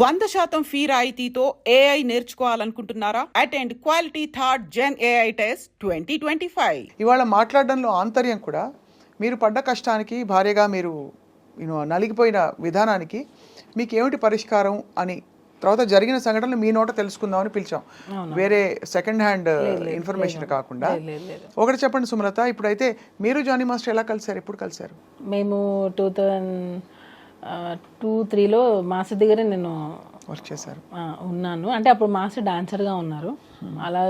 100% fee రాయితీతో AI నేర్చుకోవాలనుకుంటున్నారా? Attend quality third gen AI test 2025. ఇవాళ మాట్లాడడంలో ఆంతర్యం కూడా మీరు పడ్డ కష్టానికి భార్యగా మీరు నలిగిపోయిన విధానానికి మీకు ఏమిటి పరిష్కారం అని తర్వాత జరిగిన సంఘటనలు మీ నోట తెలుసుకుందామని పిలిచాం. వేరే సెకండ్ హ్యాండ్ ఇన్ఫర్మేషన్ కాకుండా. ఒకటి చెప్పండి సుమలత, ఇప్పుడైతే మీరు జానీ మాస్టర్ ఎలా కలిసారు, ఎప్పుడు కలిసారు? మేము 2002-03లో మాస్టర్ దగ్గర నేను వర్క్ చేశారు ఉన్నాను. అంటే అప్పుడు మాస్టర్ డాన్సర్గా ఉన్నారు. అలా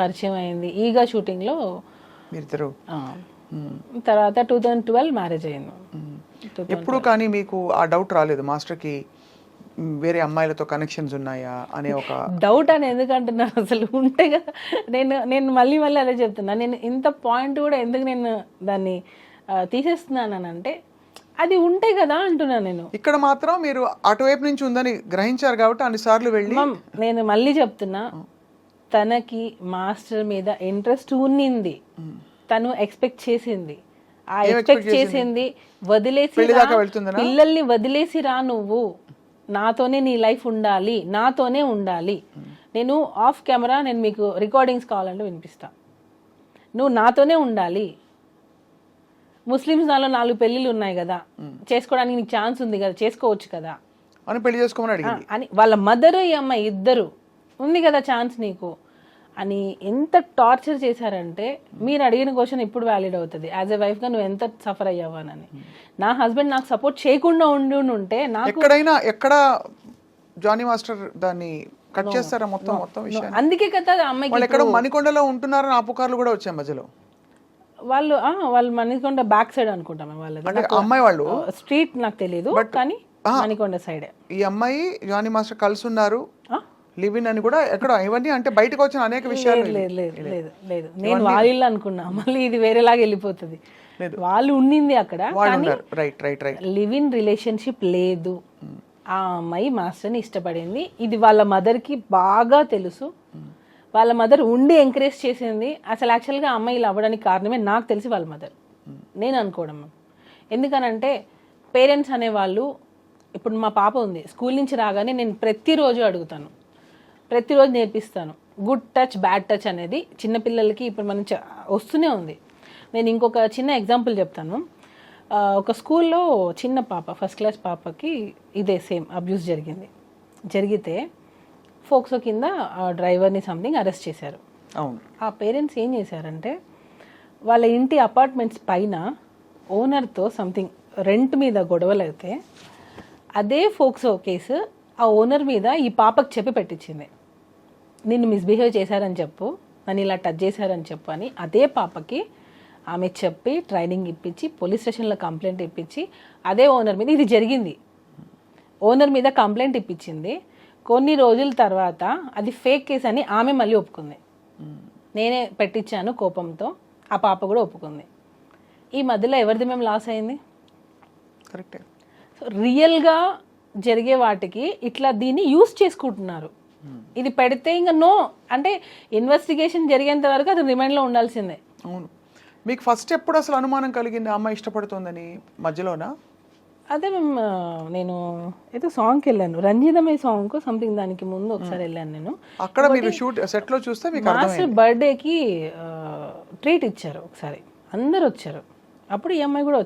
పరిచయం అయింది. ఈగా షూటింగ్లో మీరిద్దరు. తర్వాత 2012 మ్యారేజ్ అయింది. ఎప్పుడు కానీ మీకు ఆ డౌట్ రాలేదు మాస్టర్కి వేరే అమ్మాయిలతో కనెక్షన్స్ ఉన్నాయా అనే ఒక డౌట్ అని ఎందుకంటున్నా? అసలు ఉంటే కదా. నేను మళ్ళీ అదే చెప్తున్నా. నేను ఇంత పాయింట్ కూడా ఎందుకు నేను దాన్ని తీసేస్తున్నానంటే అది ఉంటే కదా అంటున్నా. నేను ఇక్కడ మాత్రం మీరు అటువైపు నుంచి ఉందని గ్రహించారు కాబట్టి అన్నిసార్లు వెళ్ళి. నేను మళ్ళీ చెప్తున్నా, తనకి మాస్టర్ మీద ఇంట్రెస్ట్ ఉన్నింది, తను ఎక్స్పెక్ట్ చేసింది. ఆ ఎక్స్పెక్ట్ చేసింది వదిలేసి పిల్లల్ని వదిలేసి రా, నువ్వు నాతోనే నీ లైఫ్ ఉండాలి, నాతోనే ఉండాలి. నేను ఆఫ్ కెమెరా నేను మీకు రికార్డింగ్స్ కావాలంటే వినిపిస్తా. నువ్వు నాతోనే ఉండాలి. ముస్లిమ్స్ నాలో 4 పెళ్ళిళ్ళు ఉన్నాయి కదా, చేసుకోవడానికి నీకు ఛాన్స్ ఉంది కదా, చేసుకోవచ్చు కదా అని పెళ్లి చేసుకోమని అని వాళ్ళ మదర్ ఈ అమ్మాయి ఇద్దరు ఉంది కదా ఛాన్స్ నీకు అని ఎంత టార్చర్ చేశారంటే, మీరు అడిగిన క్వశ్చన్ ఇప్పుడు వ్యాలిడ్ అవుతుంది. యాజ్ ఎ వైఫ్గా నువ్వు ఎంత సఫర్ అయ్యావానని. నా హస్బెండ్ నాకు సపోర్ట్ చేయకుండా ఉంటే నాకు ఎక్కడ జానీ మాస్టర్ దాన్ని కట్ చేస్తారా మొత్తం విషయం. అందుకే కదా అమ్మాయికి ఎక్కడ మణికొండలో ఉంటున్నారని ఆ పుకార్లు కూడా వచ్చాయి మధ్యలో. వాళ్ళు మణికొండ బ్యాక్ సైడ్ అనుకుంటాం వాళ్ళది. అమ్మాయి వాళ్ళు స్ట్రీట్ నాకు తెలియదు, కానీ మణికొండ సైడ్ ఈ అమ్మాయి జానీ మాస్టర్ కలిసి ఉన్నారు, లివ్ ఇన్ అని కూడా ఎక్కడ ఇవన్నీ అంటే బయటకు వచ్చిన అనేక విషయాలు. లేదు నేను వాళ్ళ అనుకున్నా, మళ్ళీ ఇది వేరేలాగా వెళ్ళిపోతుంది. వాళ్ళు ఉండింది అక్కడ, లివ్ ఇన్ రిలేషన్షిప్ లేదు. ఆ అమ్మాయి మాస్టర్ని ఇష్టపడింది. ఇది వాళ్ళ మదర్కి బాగా తెలుసు. వాళ్ళ మదర్ ఉండి ఎంకరేజ్ చేసింది. అసలు యాక్చువల్గా అమ్మాయి ఇలా అవ్వడానికి కారణమే నాకు తెలిసి వాళ్ళ మదర్, నేను అనుకోవడం. ఎందుకనంటే పేరెంట్స్ అనేవాళ్ళు, ఇప్పుడు మా పాప ఉంది, స్కూల్ నుంచి రాగానే నేను ప్రతిరోజు అడుగుతాను, ప్రతిరోజు నేర్పిస్తాను. గుడ్ టచ్, బ్యాడ్ టచ్ అనేది చిన్నపిల్లలకి ఇప్పుడు మనం వస్తూనే ఉంది. నేను ఇంకొక చిన్న ఎగ్జాంపుల్ చెప్తాను. ఒక స్కూల్లో చిన్న పాప, ఫస్ట్ క్లాస్ పాపకి ఇదే సేమ్ అబ్యూస్ జరిగితే ఫోక్సో కింద డ్రైవర్ని సంథింగ్ అరెస్ట్ చేశారు. ఆ పేరెంట్స్ ఏం చేశారంటే, వాళ్ళ ఇంటి అపార్ట్మెంట్స్ పైన ఓనర్తో సంథింగ్ రెంట్ మీద గొడవలు అయితే అదే ఫోక్సో కేసు ఆ ఓనర్ మీద ఈ పాపకు చెప్పి పెట్టించింది. నిన్ను మిస్బిహేవ్ చేశారని చెప్పు, నన్ను ఇలా టచ్ చేశారని చెప్పు అని అదే పాపకి ఆమె చెప్పి ట్రైనింగ్ ఇప్పించి పోలీస్ స్టేషన్లో కంప్లైంట్ ఇప్పించి అదే ఓనర్ మీద ఇది జరిగింది. ఓనర్ మీద కంప్లైంట్ ఇప్పించింది. కొన్ని రోజుల తర్వాత అది ఫేక్ కేసు అని ఆమె మళ్ళీ ఒప్పుకుంది. నేనే పెట్టించాను కోపంతో, ఆ పాప కూడా ఒప్పుకుంది. ఈ మధ్యలో ఎవరిది మేము లాస్ అయింది? కరెక్టే. సో రియల్గా జరిగే వాటికి ఇట్లా దీన్ని యూస్ చేసుకుంటున్నారు. ఇది పెడితే ఇంకా నో అంటే ఇన్వెస్టిగేషన్ జరిగేంత వరకు అది రిమైండ్లో ఉండాల్సిందే. అవును. మీకు ఫస్ట్ ఎప్పుడు అసలు అనుమానం కలిగింది అమ్మాయి ఇష్టపడుతుందని? మధ్యలోనా? అదే నేను ఏదో సాంగ్కి వెళ్ళాను, రంజితమే సాంగ్ సంథింగ్, దానికి ముందు ఒకసారి వెళ్ళాను నేను. అక్కడ మీరు షూట్ సెట్లో చూస్తే మీకు మాస్టర్ బర్త్డేకి ట్రీట్ ఇచ్చారు ఒకసారి, అందరు వచ్చారు. అప్పుడు ఈ అమ్మాయి కూడా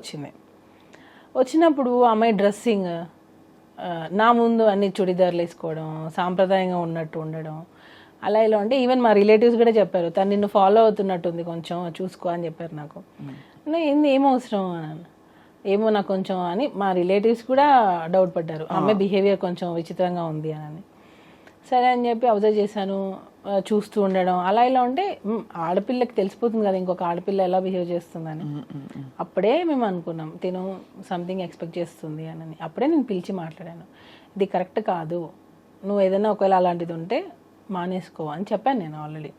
వచ్చినప్పుడు అమ్మాయి డ్రెస్సింగ్ నా ముందు అన్ని చుడిదార్లు వేసుకోవడం, సాంప్రదాయంగా ఉన్నట్టు ఉండడం, అలా ఇలా అంటే ఈవెన్ మా రిలేటివ్స్ కూడా చెప్పారు, తను నిన్ను ఫాలో అవుతున్నట్టుంది, కొంచెం చూసుకో అని చెప్పారు నాకు. ఏం అవసరం అన్నాను, ఏమో నాకు కొంచెం అని మా రిలేటివ్స్ కూడా డౌట్ పడ్డారు, అమ్మాయి బిహేవియర్ కొంచెం విచిత్రంగా ఉంది అని. సరే అని చెప్పి అబ్జర్వ్ చేశాను, చూస్తూ ఉండడం, అలా ఇలా ఉంటే ఆడపిల్లకి తెలిసిపోతుంది కదా ఇంకొక ఆడపిల్ల ఎలా బిహేవ్ చేస్తుందని. అప్పుడే మేము అనుకున్నాం తిను సంథింగ్ ఎక్స్పెక్ట్ చేస్తుంది అని. అప్పుడే నేను పిలిచి మాట్లాడాను, ఇది కరెక్ట్ కాదు, నువ్వు ఏదైనా ఒకవేళ అలాంటిది ఉంటే మానేసుకో అని చెప్పాను నేను ఆల్రెడీ.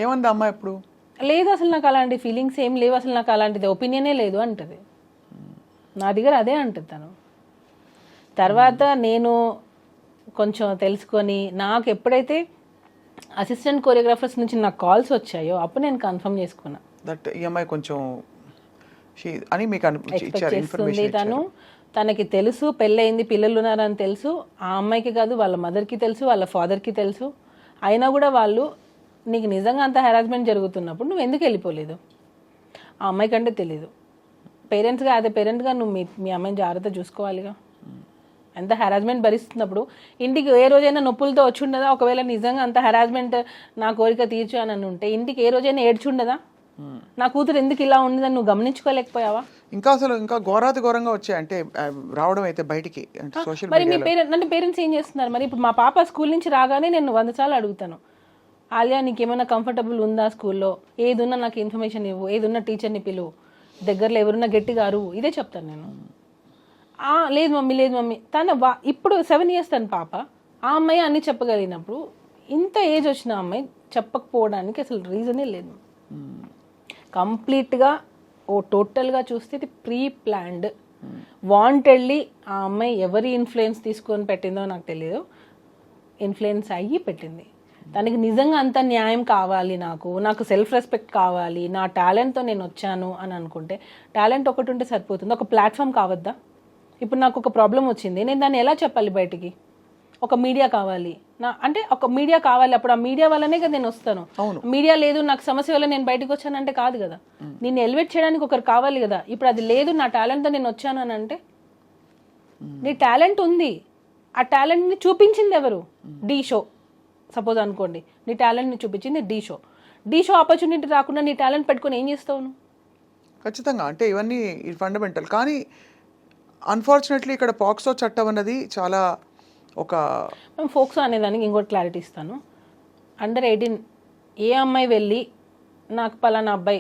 ఏమంది అమ్మాయి ఎప్పుడు? లేదు అసలు నాకు అలాంటి ఫీలింగ్స్ ఏం లేవు, అసలు నాకు అలాంటిది ఒపీనియనే లేదు అంటది. నా దగ్గర అదే అంటుంది తను. తర్వాత నేను కొంచెం తెలుసుకొని నాకు ఎప్పుడైతే అసిస్టెంట్ కొరియోగ్రాఫర్స్ నుంచి నాకు కాల్స్ వచ్చాయో అప్పుడు నేను కన్ఫర్మ్ చేసుకున్నా దట్ ఈ అమ్మాయి కొంచెం అని మీకు ఎక్స్పెక్ట్ చేస్తుంది. తను తనకి తెలుసు పెళ్ళయింది, పిల్లలు ఉన్నారని తెలుసు. ఆ అమ్మాయికి కాదు, వాళ్ళ మదర్కి తెలుసు, వాళ్ళ ఫాదర్కి తెలుసు. అయినా కూడా వాళ్ళు నీకు నిజంగా అంత హెరాస్మెంట్ జరుగుతున్నప్పుడు నువ్వు ఎందుకు వెళ్ళిపోలేదు? ఆ అమ్మాయి కంటే తెలీదు. పేరెంట్స్గా అదే పేరెంట్గా నువ్వు మీ అమ్మాయిని జాగ్రత్త చూసుకోవాలిగా. ఎంత హెరాస్మెంట్ భరిస్తున్నప్పుడు ఇంటికి ఏ రోజైనా నొప్పులతో వచ్చి ఉండదా? ఒకవేళ నిజంగా అంత హెరాస్మెంట్ నా కోరిక తీర్చు అని ఉంటే ఇంటికి ఏ రోజైనా ఏడ్చి ఉండదా? నా కూతురు ఎందుకు ఇలా ఉండదని నువ్వు గమనించుకోలేకపోయావా? ఇంకా అసలు ఇంకా ఘోరాతి ఘోరంగా వచ్చాయి అంటే రావడం అయితే బయటికి సోషల్ మరి మీ పేరెంట్స్ ఏం చేస్తున్నారు? మరి ఇప్పుడు మా పాప స్కూల్ నుంచి రాగానే నేను 100 సార్లు అడుగుతాను, ఆలియా నీకేమైనా కంఫర్టబుల్ ఉందా స్కూల్లో? ఏదున్నా నాకు ఇన్ఫర్మేషన్ ఇవ్వు, ఏదున్నా టీచర్ని పిలువు, దగ్గరలో ఎవరున్నా గట్టిగా అరువు, ఇదే చెప్తాను నేను. లేదు మమ్మీ తన ఇప్పుడు 7 years తన పాప. ఆ అమ్మాయి అన్ని చెప్పగలిగినప్పుడు ఇంత ఏజ్ వచ్చిన అమ్మాయి చెప్పకపోవడానికి అసలు రీజనే లేదు. కంప్లీట్గా టోటల్గా చూస్తే ఇది ప్రీ ప్లాన్డ్, వాంటెడ్లీ. ఆ అమ్మాయి ఎవరి ఇన్ఫ్లుయెన్స్ తీసుకొని పెట్టిందో నాకు తెలియదు, ఇన్ఫ్లుయెన్స్ అయ్యి పెట్టింది. తనకి నిజంగా అంత న్యాయం కావాలి, నాకు సెల్ఫ్ రెస్పెక్ట్ కావాలి, నా టాలెంట్తో నేను వచ్చాను అని అనుకుంటే టాలెంట్ ఒకటి ఉంటే సరిపోతుంది. ఒక ప్లాట్ఫామ్ కావద్దా? ఇప్పుడు నాకు ఒక ప్రాబ్లం వచ్చింది, నేను దాన్ని ఎలా చెప్పాలి బయటికి? ఒక మీడియా కావాలి, అంటే ఒక మీడియా కావాలి. అప్పుడు ఆ మీడియా వల్లనే కదా నేను వస్తాను. మీడియా లేదు, నాకు సమస్య వల్ల నేను బయటకు వచ్చానంటే కాదు కదా. నేను ఎలివేట్ చేయడానికి ఒకరు కావాలి కదా. ఇప్పుడు అది లేదు, నా టాలెంట్తో నేను వచ్చాను అని అంటే, నీ టాలెంట్ ఉంది, ఆ టాలెంట్ని చూపించింది ఎవరు? డి షో సపోజ్ అనుకోండి, నీ టాలెంట్ని చూపించింది డి షో ఆపర్చునిటీ రాకుండా నీ టాలెంట్ పెట్టుకొని ఏం చేస్తావు నువ్వు? ఖచ్చితంగా అంటే ఇవన్నీ ఫండమెంటల్. కానీ అన్ఫార్చునేట్లీ ఇక్కడ పాక్సో చట్టం అన్నది చాలా మేము ఫోక్సో అనేదానికి ఇంకోటి క్లారిటీ ఇస్తాను. అండర్ 18 ఏ అమ్మాయి వెళ్ళి నాకు పలానా అబ్బాయి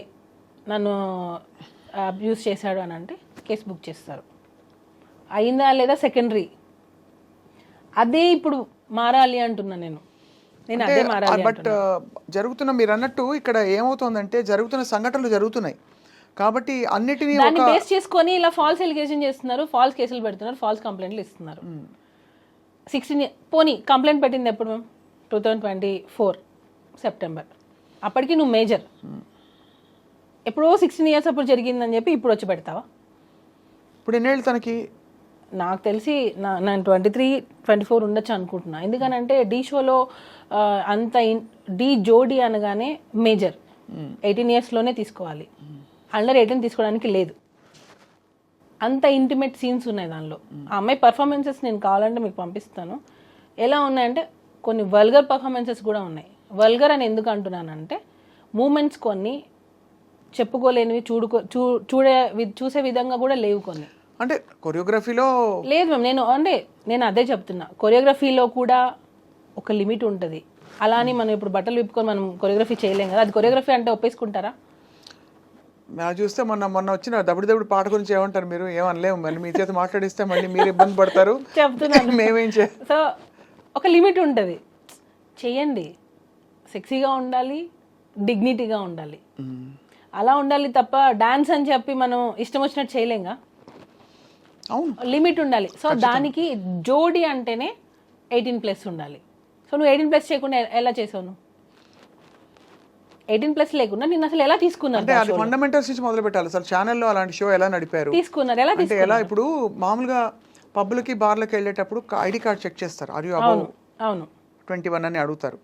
నన్ను అబ్యూస్ చేశాడు అని అంటే కేసు బుక్ చేస్తారు. అయిందా లేదా సెకండరీ. అదే ఇప్పుడు మారాలి అంటున్నా నేను అదే మారాలి. బట్ జరుగుతున్న మీరు అన్నట్టు ఇక్కడ ఏమవుతుందంటే జరుగుతున్న సంఘటనలు జరుగుతున్నాయి కాబట్టి అన్నిటినీ దాన్ని బేస్ చేసుకొని ఇలా ఫాల్స్ ఎలిగేషన్ చేస్తున్నారు, ఫాల్స్ కేసులు పెడుతున్నారు, ఫాల్స్ కంప్లైంట్లు ఇస్తున్నారు. 16 పోనీ కంప్లైంట్ పెట్టింది ఎప్పుడు మేము? 2024 సెప్టెంబర్. అప్పటికి నువ్వు మేజర్. ఎప్పుడో 16 years అప్పుడు జరిగిందని చెప్పి ఇప్పుడు వచ్చి పెడతావా? ఇప్పుడు ఎన్నేళ్ళు తనకి? నాకు తెలిసి నేను 23-24 ఉండొచ్చు అనుకుంటున్నా. ఎందుకనంటే డి షోలో అంత డి జోడి అనగానే మేజర్ 18 yearsలోనే తీసుకోవాలి, అండర్ 18 తీసుకోవడానికి లేదు. అంత ఇంటిమేట్ సీన్స్ ఉన్నాయి దానిలో. ఆ అమ్మాయి పర్ఫార్మెన్సెస్ నేను కావాలంటే మీకు పంపిస్తాను. ఎలా ఉన్నాయంటే కొన్ని వల్గర్ పర్ఫార్మెన్సెస్ కూడా ఉన్నాయి. వల్గర్ అని ఎందుకు అంటున్నానంటే మూమెంట్స్ కొన్ని చెప్పుకోలేనివి, చూసే విధంగా కూడా లేవు కొన్ని. అంటే కొరియోగ్రఫీలో లేదు మ్యామ్, నేను అదే చెప్తున్నా. కొరియోగ్రఫీలో కూడా ఒక లిమిట్ ఉంటుంది. అలా అని మనం ఇప్పుడు బట్టలు విప్పుకొని మనం కొరియోగ్రఫీ చేయలేం కదా. అది కొరియోగ్రఫీ అంటే ఒప్పేసుకుంటారా? నాకు చూస్తే మొన్న వచ్చిన దబుడు పాట గురించి ఏమంటారు మీరు? ఏమనలేము, మళ్ళీ మీ చేత మాట్లాడిస్తే మళ్ళీ మీరు ఇబ్బంది పడతారు. చెప్తున్నాను మేమేం సో ఒక లిమిట్ ఉంటుంది. చెయ్యండి, సెక్సీగా ఉండాలి, డిగ్నిటీగా ఉండాలి, అలా ఉండాలి తప్ప డాన్స్ అని చెప్పి మనం ఇష్టం వచ్చినట్టు చేయలేంగా. అవును, లిమిట్ ఉండాలి. సో దానికి జోడి అంటేనే 18+ ఉండాలి. సో నువ్వు 18+ చేయకుండా ఎలా చేసావు? నువ్వు 18+ లేకుండా నేను అసలు ఎలా తీసుకున్నాను? అంటే అది ఫండమెంటల్స్ నుంచి మొదలు పెట్టాలి. అసలు ఛానల్లో అలాంటి షో ఎలా నడిపారు, తీసుకున్నారు ఎలా? అంటే ఎలా? ఇప్పుడు మామూలుగా పబ్లకి బార్లకి వెళ్ళేటప్పుడు ఐడి కార్డ్ చెక్ చేస్తారు, ఆర్ యు అబౌవ్ 21 అని అడుగుతారు.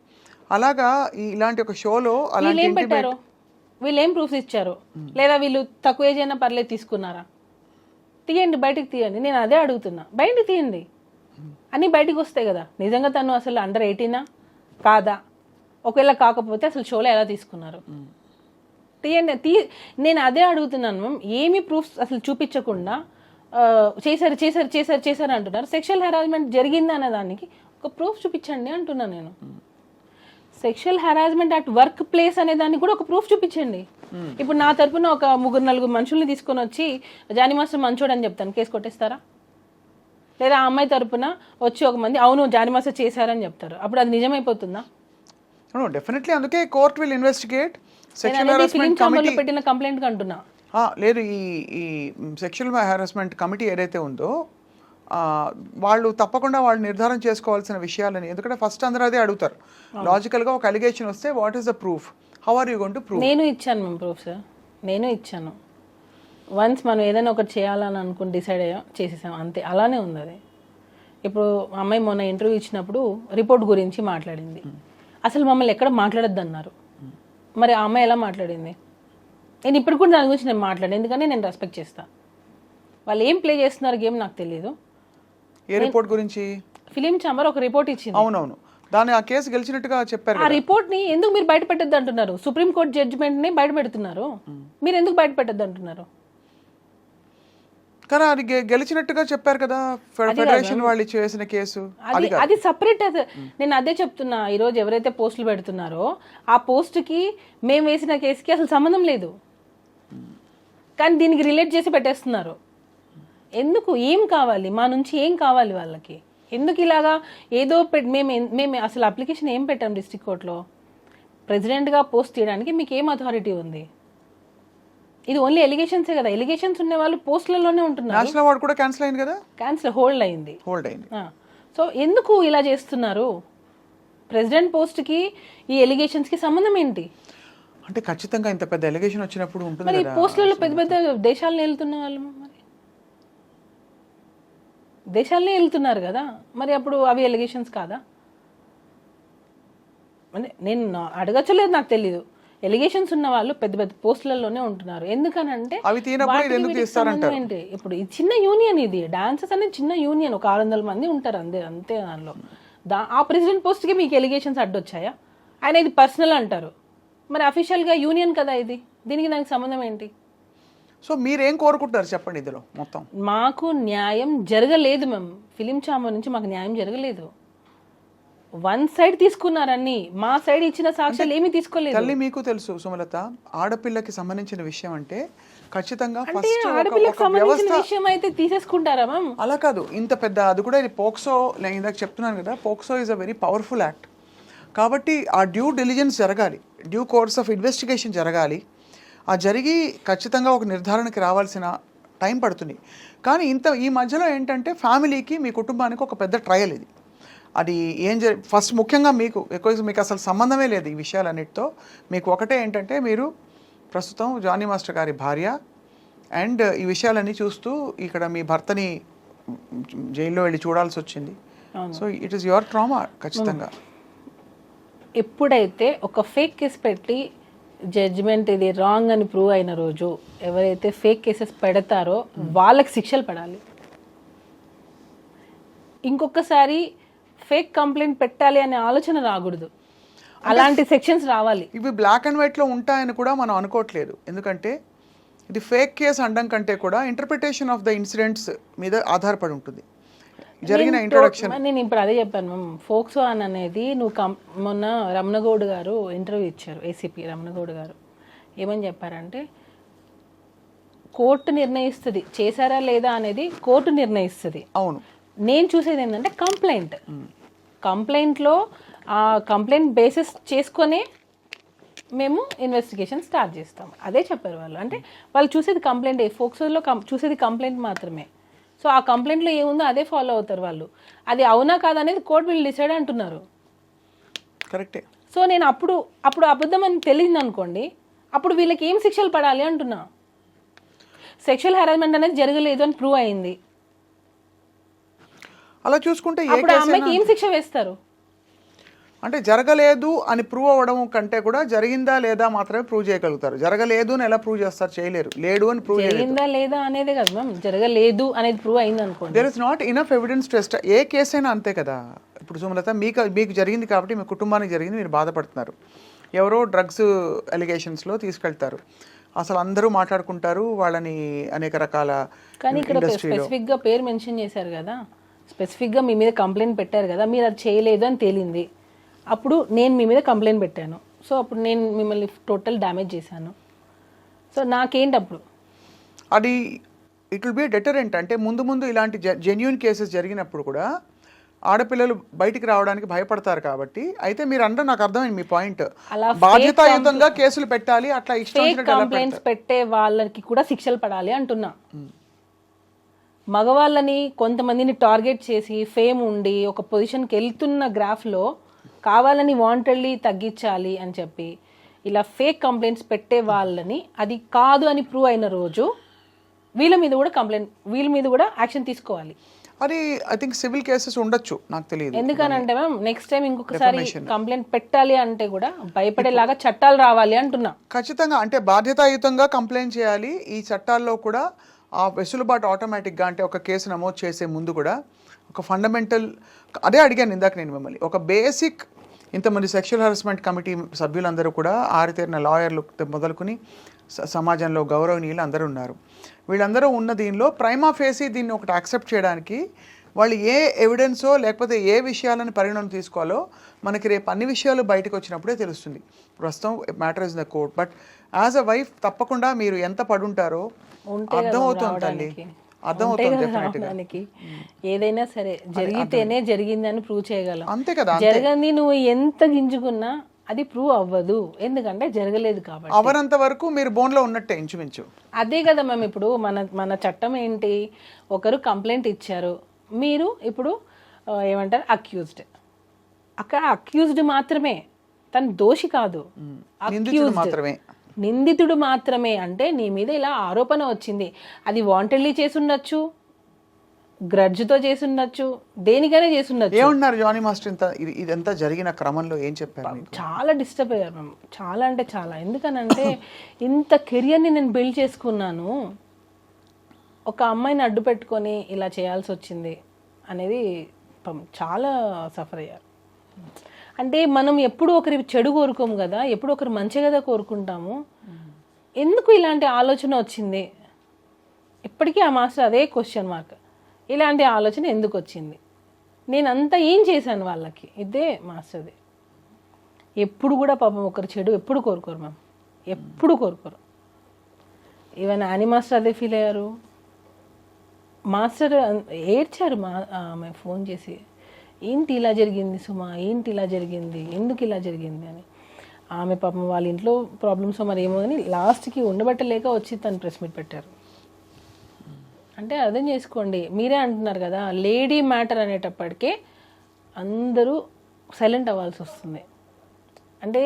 అలాగా ఇలాంటి ఒక షోలో అలాంటి ఏం పెట్టారు? వీళ్ళు ఏం ప్రూఫ్స్ ఇచ్చారు? లేదా వీళ్ళు తక్కువ ఏజ్ అయినా పర్లేదు తీసుకున్నారా? తీయండి, బయటకు తీయండి. నేను అదే అడుగుతున్నా, బయటకు తీయండి. అన్నీ బయటకు వస్తాయి కదా. నిజంగా తను అసలు అండర్ 18 కాదా? ఒకవేళ కాకపోతే అసలు షోలో ఎలా తీసుకున్నారు? తీయండి. నేను అదే అడుగుతున్నాను మ్యామ్. ఏమి ప్రూఫ్స్ అసలు చూపించకుండా చేశారు అంటున్నారు. సెక్షువల్ హెరాస్మెంట్ జరిగింది అనే దానికి ఒక ప్రూఫ్ చూపించండి అంటున్నాను నేను. Sexual harassment at work place అనే దానికి కూడా ఒక ప్రూఫ్ చూపించండి. ఇప్పుడు నా తరపున ఒక 3-4 మనుషుల్ని తీసుకొని వచ్చి జానీ మాస్టర్ మంచోడు అని చెప్తాను, కేసు కొట్టేస్తారా? లేదా ఆ అమ్మాయి తరపున వచ్చి ఒక మంది అవును జానీ మాస్టర్ చేశారని చెప్తారు, అప్పుడు అది నిజమైపోతుందా? డెఫినెట్లీ. అందుకే court will investigate. Sexual harassment committee పెట్టిన కంప్లైంట్ అంటున్నా. లేదు, ఈ సెక్షువల్ హెరాస్మెంట్ కమిటీ ఏదైతే ఉందో వాళ్ళు తప్పకుండా వాళ్ళు నిర్ధారణ చేసుకోవాల్సిన విషయాలని. ఎందుకంటే ఫస్ట్ అందరూ అదే అడుగుతారు లాజికల్గా. ఒక అలిగేషన్ వస్తే what is the proof, how are you going to prove? నేను ఇచ్చాను మ్యామ్ ప్రూఫ్ సార్, నేను ఇచ్చాను. వన్స్ మనం ఏదైనా ఒకటి చేయాలని అనుకుని డిసైడ్ అయ్యాం, చేసేసాం, అంతే. అలానే ఉంది అది. ఇప్పుడు అమ్మాయి మొన్న ఇంటర్వ్యూ ఇచ్చినప్పుడు రిపోర్ట్ గురించి మాట్లాడింది. అసలు మమ్మల్ని ఎక్కడ మాట్లాడొద్దు అన్నారు. మరి ఆ అమ్మాయి ఎలా మాట్లాడింది? నేను ఇప్పుడు కూడా దాని గురించి నేను మాట్లాడాను, ఎందుకంటే నేను రెస్పెక్ట్ చేస్తాను. వాళ్ళు ఏం ప్లే చేస్తున్నారు గేమ్ నాకు తెలియదు. ఏ రిపోర్ట్ గురించి? ఫిలిం ఛాంబర్ ఒక రిపోర్ట్ ఇచ్చింది. అవునవును, దాన్ని ఆ కేసు గెలిచినట్టుగా చెప్పారు. ఆ రిపోర్ట్ ని ఎందుకు మీరు బయట పెట్టద్దు అంటున్నారు? సుప్రీంకోర్టు జడ్జిమెంట్ ని బయట పెడుతున్నారు, మీరు ఎందుకు బయట పెట్టద్దు అంటున్నారు? కానీ అది గెలిచినట్టుగా చెప్పారు కదా ఫెడరేషన్ వాళ్ళు చేసిన కేసు. అది సపరేట్. నేను అదే చెప్తున్నా, ఈ రోజు ఎవరైతే పోస్టులు పెడుతున్నారో ఆ పోస్ట్ కి మేము వేసిన కేసుకి అసలు సంబంధం లేదు, కానీ దీనికి రిలేట్ చేసి పెట్టేస్తున్నారు. ఎందుకు? ఏం కావాలి మా నుంచి? ఏం కావాలి వాళ్ళకి? ఎందుకు ఇలాగా ఏదో మేము అసలు అప్లికేషన్ ఏం పెట్టాం డిస్ట్రిక్ట్ కోర్టులో? ప్రెసిడెంట్గా పోస్ట్ చేయడానికి మీకు ఏం అథారిటీ ఉంది? ఇది ఓన్లీ ఎలిగేషన్సే కదా. ఎలిగేషన్స్ ఉన్న వాళ్ళు పోస్టులలోనే ఉంటున్నారు. నేషనల్ అవార్డు కూడా క్యాన్సిల్ అయింది కదా. క్యాన్సిల్, హోల్డ్ అయింది. సో ఎందుకు ఇలా చేస్తున్నారు? ప్రెసిడెంట్ పోస్ట్కి ఈ ఎలిగేషన్స్కి సంబంధం ఏంటి? అంటే ఖచ్చితంగా ఇంత పెద్ద ఎలిగేషన్ వచ్చినప్పుడు ఉంటుంది మరి కదా. పోస్టులలో పెద్ద పెద్ద దేశాలను వెళ్తున్న వాళ్ళు మరి దేశాలనే వెళ్తున్నారు కదా, మరి అప్పుడు అవి ఎలిగేషన్స్ కాదా? అంటే నేను అడగచ్చలేదు, నాకు తెలీదు. ఎలిగేషన్స్ ఉన్న వాళ్ళు పెద్ద పెద్ద పోస్టులలోనే ఉంటున్నారు. ఎందుకనంటే ఏంటి, ఇప్పుడు ఈ చిన్న యూనియన్, ఇది డాన్సెస్ అనేది చిన్న యూనియన్, ఒక 600 మంది ఉంటారు అంతే. దానిలో ఆ ప్రెసిడెంట్ పోస్ట్కి మీకు ఎలిగేషన్స్ అడ్డొచ్చాయా? ఆయన ఇది పర్సనల్ అంటారు, మరి అఫీషియల్గా యూనియన్ కదా ఇది, దీనికి దానికి సంబంధం ఏంటి? సో మీరేం కోరుకుంటున్నారు చెప్పండి ఇందులో మొత్తం? మాకు న్యాయం జరగలేదు మ్యామ్. ఫిలిం ఛాంబర్ నుంచి మాకు న్యాయం జరగలేదు. వన్ సైడ్ తీసుకున్నారని, మా సైడ్ ఇచ్చిన సాక్ష్యాలు ఏమీ తీసుకోలేదు. తల్లి మీకు తెలుసు సుమలత, ఆడపిల్లకి సంబంధించిన విషయం అంటే ఖచ్చితంగా ఆడపిల్లకి సంబంధించిన విషయం అయితే తీసేసుకుంటారా మ్యామ్? అలా కాదు, ఇంత పెద్ద అది కూడా ఇది పోక్సో, నేను ఇందాక చెప్తున్నాను కదా, POCSO is a very powerful act. కాబట్టి ఆ డ్యూ డిలిజెన్స్ జరగాలి, డ్యూ కోర్స్ ఆఫ్ ఇన్వెస్టిగేషన్ జరగాలి. ఆ జరిగి ఖచ్చితంగా ఒక నిర్ధారణకి రావాల్సిన టైం పడుతుంది. కానీ ఈ మధ్యలో ఏంటంటే ఫ్యామిలీకి, మీ కుటుంబానికి ఒక పెద్ద ట్రయల్ ఇది. అది ఏం ఫస్ట్ ముఖ్యంగా మీకు అసలు సంబంధమే లేదు ఈ విషయాలన్నిటితో. మీకు ఒకటే ఏంటంటే, మీరు ప్రస్తుతం జానీ మాస్టర్ గారి భార్య అండ్ ఈ విషయాలన్నీ చూస్తూ ఇక్కడ మీ భర్తని జైల్లో వెళ్ళి చూడాల్సి వచ్చింది. So it is your trauma ఖచ్చితంగా. ఎప్పుడైతే ఒక ఫేక్ కేసు పెట్టి జడ్జిమెంట్ ఇది రాంగ్ అని ప్రూవ్ అయిన రోజు, ఎవరైతే ఫేక్ కేసెస్ పెడతారో వాళ్ళకి శిక్షలు పడాలి. ఇంకొకసారి ఫేక్ కంప్లైంట్ పెట్టాలి అనే ఆలోచన రాకూడదు, అలాంటి సెక్షన్స్ రావాలి. ఇవి బ్లాక్ అండ్ వైట్లో ఉంటాయని కూడా మనం అనుకోవట్లేదు, ఎందుకంటే ఇది ఫేక్ కేసు అనడం కంటే కూడా ఇంటర్ప్రిటేషన్ ఆఫ్ ద ఇన్సిడెంట్స్ మీద ఆధారపడి ఉంటుంది జరిగిన ఇంట్రొడక్షన్. నేను ఇప్పుడు అదే చెప్పాను మ్యామ్. ఫోక్సో అని అనేది మొన్న రమణగౌడ్ గారు ఇంటర్వ్యూ ఇచ్చారు, ఏసీపీ రమణగౌడ్ గారు. ఏమని చెప్పారంటే, కోర్టు నిర్ణయిస్తుంది చేశారా లేదా అనేది, కోర్టు నిర్ణయిస్తుంది. అవును, నేను చూసేది ఏంటంటే కంప్లైంట్లో ఆ కంప్లైంట్ బేసిస్ చేసుకొనే మేము ఇన్వెస్టిగేషన్ స్టార్ట్ చేస్తాం. అదే చెప్పారు వాళ్ళు. అంటే వాళ్ళు చూసేది కంప్లైంట్, ఫోక్సోలో చూసేది కంప్లైంట్ మాత్రమే. సో ఆ కంప్లైంట్లో ఏముందో అదే ఫాలో అవుతారు వాళ్ళు. అది అవునా కాదా అనేది కోర్టు వీళ్ళు డిసైడ్ అంటున్నారు. కరెక్టే. సో నేను అప్పుడు అబద్ధం అని తెలియదు అనుకోండి, అప్పుడు వీళ్ళకి ఏం శిక్షలు పడాలి అంటున్నా. సెక్షువల్ హెరాస్మెంట్ అనేది జరగలేదు అని ప్రూవ్ అయింది, అలా చూసుకుంటే అప్పుడు ఆ అమ్మాయికి ఏం శిక్ష వేస్తారు? అంటే జరగలేదు అని ప్రూవ్ అవ్వడం కంటే కూడా జరిగిందా లేదా మాత్రమే ప్రూవ్ చేయగలుగుతారు. జరగలేదు అని ఎలా ప్రూవ్ చేస్తారు? చేయలేరు. లేడు అని ప్రూవ్ జరిగిందా లేదా అనేది కదా మ్యామ్, జరగలేదు అనేది ప్రూవ్ అయింది అనుకోండి. There is not enough evidence test. ఏ కేసు అయినా అంతే కదా. ఇప్పుడు సుమలత, మీకు జరిగింది కాబట్టి, మీ కుటుంబానికి జరిగింది, మీరు బాధపడుతున్నారు. ఎవరో డ్రగ్స్ అలిగేషన్స్లో తీసుకెళ్తారు, అసలు అందరూ మాట్లాడుకుంటారు వాళ్ళని అనేక రకాల. కానీ ఇక్కడ స్పెసిఫిక్గా పేరు మెన్షన్ చేశారు కదా, స్పెసిఫిక్గా మీ మీద కంప్లైంట్ పెట్టారు కదా, మీరు అది చేయలేదు అని తేలింది. అప్పుడు నేను మీ మీద కంప్లైంట్ పెట్టాను, సో అప్పుడు నేను మిమ్మల్ని టోటల్ డ్యామేజ్ చేశాను. సో నాకేంటి అప్పుడు? అది ఇట్ విల్ బి డెటరెంట్. అంటే ముందు ఇలాంటి జెన్యూన్ కేసెస్ జరిగినప్పుడు కూడా ఆడపిల్లలు బయటికి రావడానికి భయపడతారు కాబట్టి. అయితే మీరు అంటే నాకు అర్థమైంది మీ పాయింట్, బాధ్యతాయుతంగా కేసులు పెట్టాలి, అట్లా కంప్లైంట్స్ పెట్టే వాళ్ళకి కూడా శిక్షలు పడాలి అంటున్నా. మగవాళ్ళని కొంతమందిని టార్గెట్ చేసి ఫేమ్ ఉండి ఒక పొజిషన్కి వెళ్తున్న గ్రాఫ్లో కావాలని వాంటెడ్లీ తగ్గించాలి అని చెప్పి ఇలా ఫేక్ కంప్లైంట్స్ పెట్టే వాళ్ళని, అది కాదు అని ప్రూవ్ అయిన రోజు వీళ్ళ మీద కూడా కంప్లైంట్, వీళ్ళ మీద కూడా యాక్షన్ తీసుకోవాలి. అది ఐ థింక్ సివిల్ కేసెస్ ఉండొచ్చు, నాకు తెలియదు. ఎందుకనంటే మ్యామ్ నెక్స్ట్ టైం ఇంకొకసారి కంప్లైంట్ పెట్టాలి అంటే కూడా భయపడేలాగా చట్టాలు రావాలి అంటున్నా. ఖచ్చితంగా, అంటే బాధ్యతాయుతంగా కంప్లైంట్ చేయాలి. ఈ చట్టాల్లో కూడా ఆ వెసులుబాటు ఆటోమేటిక్గా, అంటే ఒక కేసు నమోదు చేసే ముందు కూడా ఒక ఫండమెంటల్, అదే అడిగాను ఇందాక నేను మిమ్మల్ని, ఒక బేసిక్, ఇంతమంది సెక్షువల్ హరాస్మెంట్ కమిటీ సభ్యులందరూ కూడా ఆరితేరిన లాయర్లు మొదలుకొని సమాజంలో గౌరవనీయులు అందరూ ఉన్నారు. వీళ్ళందరూ ఉన్న దీనిలో ప్రైమా ఫేసి దీన్ని ఒకటి యాక్సెప్ట్ చేయడానికి వాళ్ళు ఏ ఎవిడెన్సో లేకపోతే ఏ విషయాలను పరిగణన తీసుకోవాలో మనకి రేపు అన్ని విషయాలు బయటకు వచ్చినప్పుడే తెలుస్తుంది. ప్రస్తుతం matter is the court. But as a wife తప్పకుండా మీరు ఎంత పడుంటారో అర్థమవుతుంది, అర్థమవుతుంది డెఫినెట్గా. ఏదైనా సరే జరిగితేనే జరిగిందని ప్రూవ్ చేయగలం. అంతే కదా, జరగని నువ్వు ఎంత గింజుకున్నా అది ప్రూవ్ అవ్వదు, ఎందుకంటే జరగలేదు కాబట్టి. అవనంత వరకు మీరు బోన్లో ఉన్నట్టే ఇంచుమించు. అదే కదా మ్యామ్, ఇప్పుడు మన చట్టం ఏంటి, ఒకరు కంప్లైంట్ ఇచ్చారు, మీరు ఇప్పుడు ఏమంటారు అక్యూజ్డ్, అక్కడ అక్యూజ్డ్ మాత్రమే, తను దోషి కాదు, నిందితుడు మాత్రమే. అంటే నీ మీద ఇలా ఆరోపణ వచ్చింది, అది వాంటెడ్లీ చేసుండొచ్చు, గ్రడ్జ్తో చేసుండొచ్చు, దేనికైనా చేసుండొచ్చు. ఏమన్నారు జానీ మాస్టర్ ఇదంతా జరిగిన క్రమంలో ఏం చెప్పారు? చాలా డిస్టర్బ్ అయ్యారు మ్యామ్, చాలా అంటే చాలా. ఎందుకనంటే ఇంత కెరియర్ని నేను బిల్డ్ చేసుకున్నాను, ఒక అమ్మాయిని అడ్డు పెట్టుకొని ఇలా చేయాల్సి వచ్చింది అనేది చాలా సఫర్ అయ్యారు. అంటే మనం ఎప్పుడు ఒకరి చెడు కోరుకోము కదా, ఎప్పుడు ఒకరు మంచి కదా కోరుకుంటాము. ఎందుకు ఇలాంటి ఆలోచన వచ్చింది, ఇప్పటికీ ఆ మాస్టర్ అదే క్వశ్చన్ మార్క్, ఇలాంటి ఆలోచన ఎందుకు వచ్చింది, నేను అంతా ఏం చేశాను వాళ్ళకి, ఇదే మాస్టర్ది. ఎప్పుడు కూడా పాపం ఒకరు చెడు ఎప్పుడు కోరుకోరు మ్యామ్, ఎప్పుడు కోరుకోరు. ఈవెన్ యానీ మాస్టర్ అదే ఫీల్ అయ్యారు. మాస్టర్ ఏడ్చారు ఆమె ఫోన్ చేసి, ఏంటి ఇలా జరిగింది సుమా, ఏంటి ఇలా జరిగింది, ఎందుకు ఇలా జరిగింది అని. ఆమె పాపం వాళ్ళ ఇంట్లో ప్రాబ్లమ్స్ మరి ఏమో అని లాస్ట్కి ఉండబట్టలేక వచ్చి తను ప్రెస్ మీట్ పెట్టారు. అంటే అర్థం చేసుకోండి, మీరే అంటున్నారు కదా లేడీ మ్యాటర్ అనేటప్పటికే అందరూ సైలెంట్ అవ్వాల్సి వస్తుంది. అంటే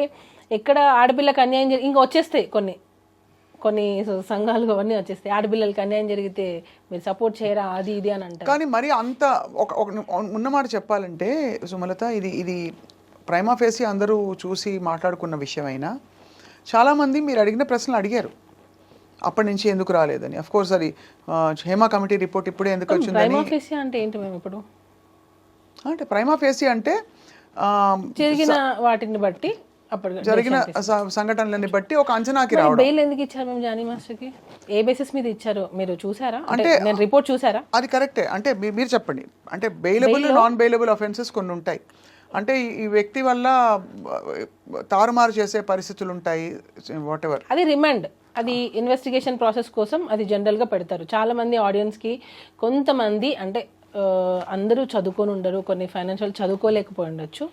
ఎక్కడ ఆడపిల్లకి అన్యాయం ఇంకా వచ్చేస్తాయి కొన్ని సంఘాలు అవన్నీ వచ్చేస్తాయి, ఆడపిల్లలకి అన్యాయం జరిగితే మీరు సపోర్ట్ చేయరా అది ఇది అని అంటారు. కానీ మరి అంత ఉన్నమాట చెప్పాలంటే సుమలత, ఇది ప్రైమా ఫేసి అందరూ చూసి మాట్లాడుకున్న విషయం అయినా చాలామంది మీరు అడిగిన ప్రశ్నలు అడిగారు, అప్పటి నుంచి ఎందుకు రాలేదని. అఫ్ కోర్స్ అది హేమా కమిటీ రిపోర్ట్ ఇప్పుడే ఎందుకు వచ్చింది. ప్రైమా ఫేసి అంటే ఏంటి మేము ఇప్పుడు, అంటే ప్రైమా ఫేసి అంటే జరిగిన వాటిని బట్టి, జరిగిన సంఘటనలని బట్టి ఒక అంచనాకి రావడం. బెయిల్ ఎందుకు ఇచ్చారు మేము జానీ మాస్టర్కి, ఏ బేసిస్ మీద ఇచ్చారు మీరు చూసారా, అంటే నేను రిపోర్ట్ చూసారా? అది కరెక్టే, అంటే మీరు చెప్పండి. అంటే బెయిలబుల్ నాన్ బెయిలబుల్ అఫెన్సెస్ కొన్ని ఉంటాయి, అంటే ఈ వ్యక్తి వల్ల తారుమారు చేసే పరిస్థితులు ఉంటాయి, వాట్ ఎవర్. అది రిమాండ్, అది ఇన్వెస్టిగేషన్ ప్రాసెస్ కోసం అది జనరల్గా పెడతారు. చాలా మంది ఆడియన్స్కి కొంతమంది, అంటే అందరూ చదువుకొని ఉండరు, కొన్ని ఫైనాన్షియల్ చదువుకోలేకపోయి ఉండొచ్చు,